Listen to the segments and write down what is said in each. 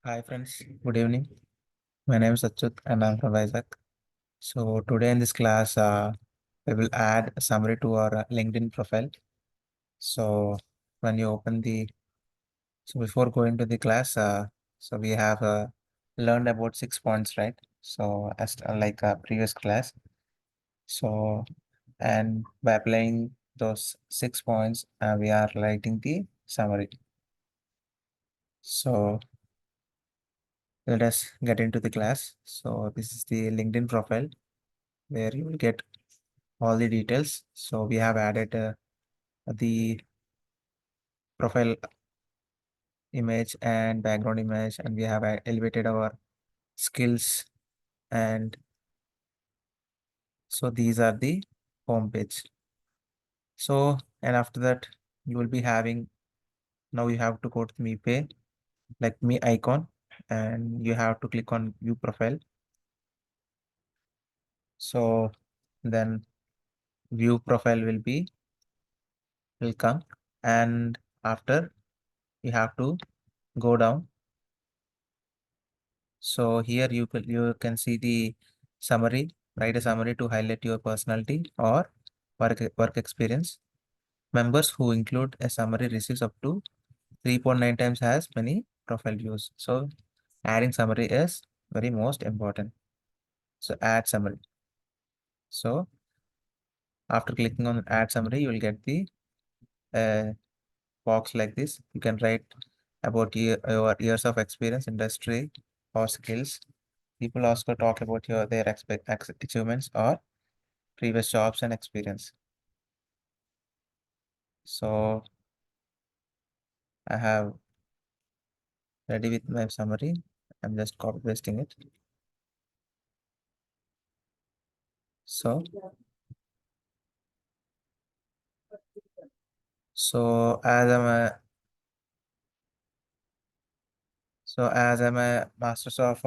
Hi friends, good evening. My name is Achyut and I'm from Vizag. So today in this class, we will add a summary to our LinkedIn profile. So when you open so before going to the class, so we have learned about 6 points, right? So as like a previous class. So and by applying those 6 points, we are writing the summary. So let us get into the class. So this is the LinkedIn profile where you will get all the details. So we have added the profile image and background image, and we have elevated our skills. And so these are the home page. So, and after that, you will be having, now you have to go to me pay, like me icon, and you have to click on view profile. So then view profile will come, and after you have to go down. So here you can see the summary, write a summary to highlight your personality or work experience. Members who include a summary receives up to 3.9 times as many profile views. So adding summary is very most important. So add summary. So after clicking on add summary, you will get the uh, box like this. You can write about your years of experience, industry, or skills. People also talk about their achievements or previous jobs and experience. So I have ready with my summary. I'm just copy pasting it. So, so as I'm a Masters of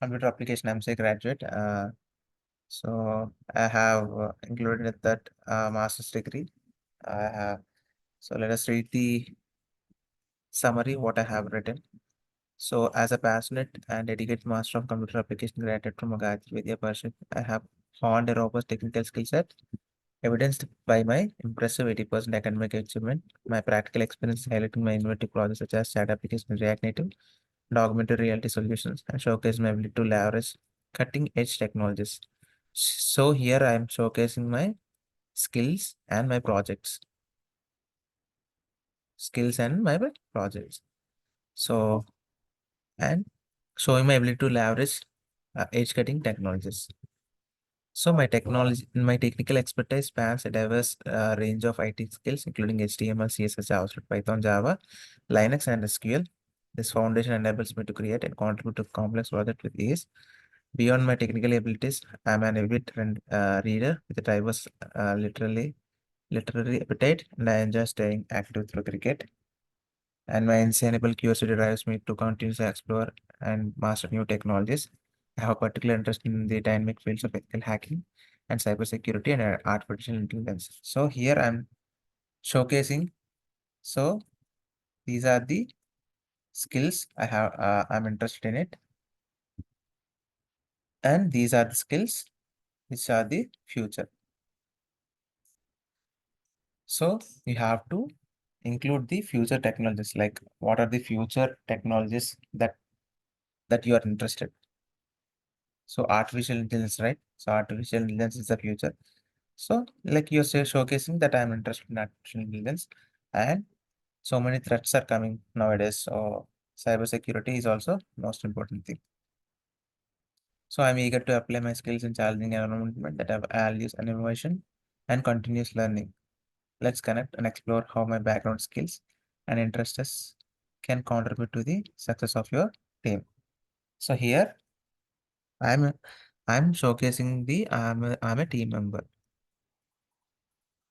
Computer Application MCA graduate, so I have included that master's degree. I have so let us read the summary what I have written. So, as a passionate and dedicated master of computer application graduate from Gayatri Vidya Parishad, I have honed a robust technical skill set, evidenced by my impressive 80% academic achievement. My practical experience highlighting my innovative projects such as chat application and React Native, and augmented reality solutions, and showcase my ability to leverage cutting-edge technologies. So here I am showcasing my skills and my projects. Skills and my projects. So and showing my ability to leverage edge-cutting technologies. So my technical expertise spans a diverse range of IT skills, including HTML, CSS, JavaScript, Python, Java, Linux, and SQL. This foundation enables me to create and contribute to complex projects with ease. Beyond my technical abilities, I'm an avid reader with a diverse literary appetite, and I enjoy staying active through cricket. And my insatiable curiosity drives me to continuously explore and master new technologies. I have a particular interest in the dynamic fields of ethical hacking and cybersecurity and artificial intelligence. So here I'm showcasing. So these are the skills I have. I'm interested in it, and these are the skills which are the future. So you have to include the future technologies. Like what are the future technologies that you are interested? So artificial intelligence, right? So artificial intelligence is the future. So like you're showcasing that I'm interested in artificial intelligence, and so many threats are coming nowadays. So cybersecurity is also most important thing. So I'm eager to apply my skills in challenging environment that have values and innovation and continuous learning. Let's connect and explore how my background skills and interests can contribute to the success of your team. So here I'm I'm showcasing I'm a team member.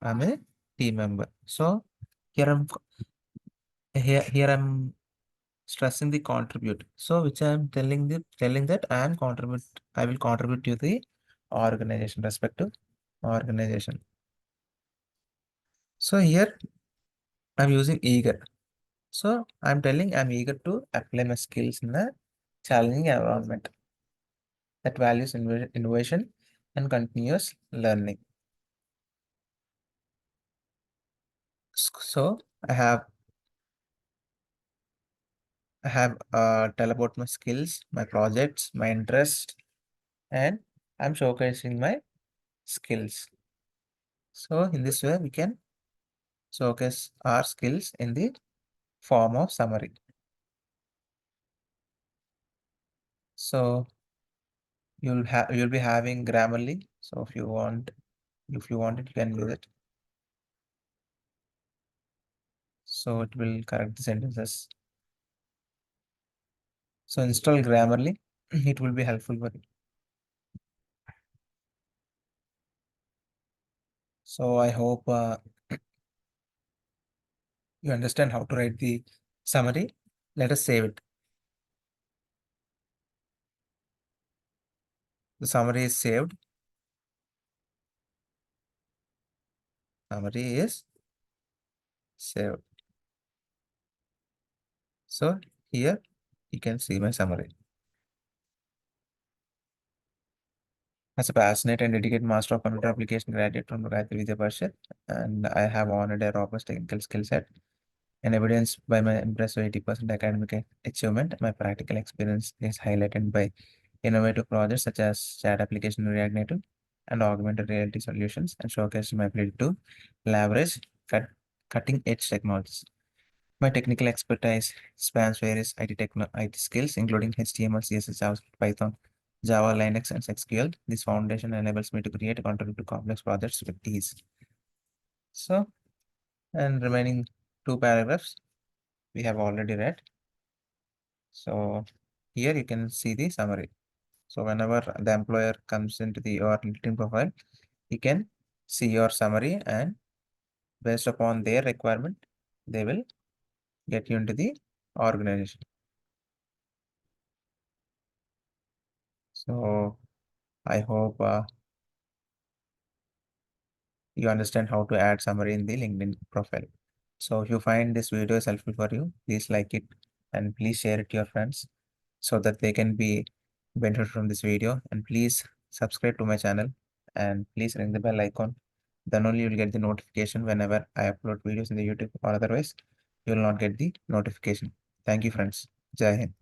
I'm a team member. So here I'm here I'm stressing the contribute. So which I'm telling that I will contribute to the organization, respective organization. So here I'm using eager. So I'm telling I'm eager to apply my skills in a challenging environment that values innovation and continuous learning. So I have tell about my skills, my projects, my interest, and I'm showcasing my skills. So in this way, we can showcase our skills in the form of summary. So you'll be having Grammarly. So if you want it, you can use it. So it will correct the sentences. So install Grammarly. It will be helpful for you. So I hope you understand how to write the summary. Let us save it. The summary is saved. Summary is saved. So here you can see my summary. As a passionate and dedicated master of computer application graduate from Gayatri Vidya Parishad, and I have honored a robust technical skill set and evidenced by my impressive 80% academic achievement. My practical experience is highlighted by innovative projects such as chat application in React Native and augmented reality solutions, and showcased my ability to leverage cutting edge technologies. My technical expertise spans various IT skills, including HTML, CSS, JavaScript, Python, Java, Linux, and SQL. This foundation enables me to create and contribute to complex projects with ease. So, and remaining two paragraphs we have already read. So, here you can see the summary. So, whenever the employer comes into your LinkedIn profile, you can see your summary, and based upon their requirement, they will get you into the organization. So, I hope you understand how to add summary in the LinkedIn profile. So if you find this video is helpful for you, please like it and please share it to your friends so that they can be benefit from this video. And please subscribe to my channel and please ring the bell icon. Then only you will get the notification whenever I upload videos in the YouTube, or otherwise you will not get the notification. Thank you, friends. Jai Hind.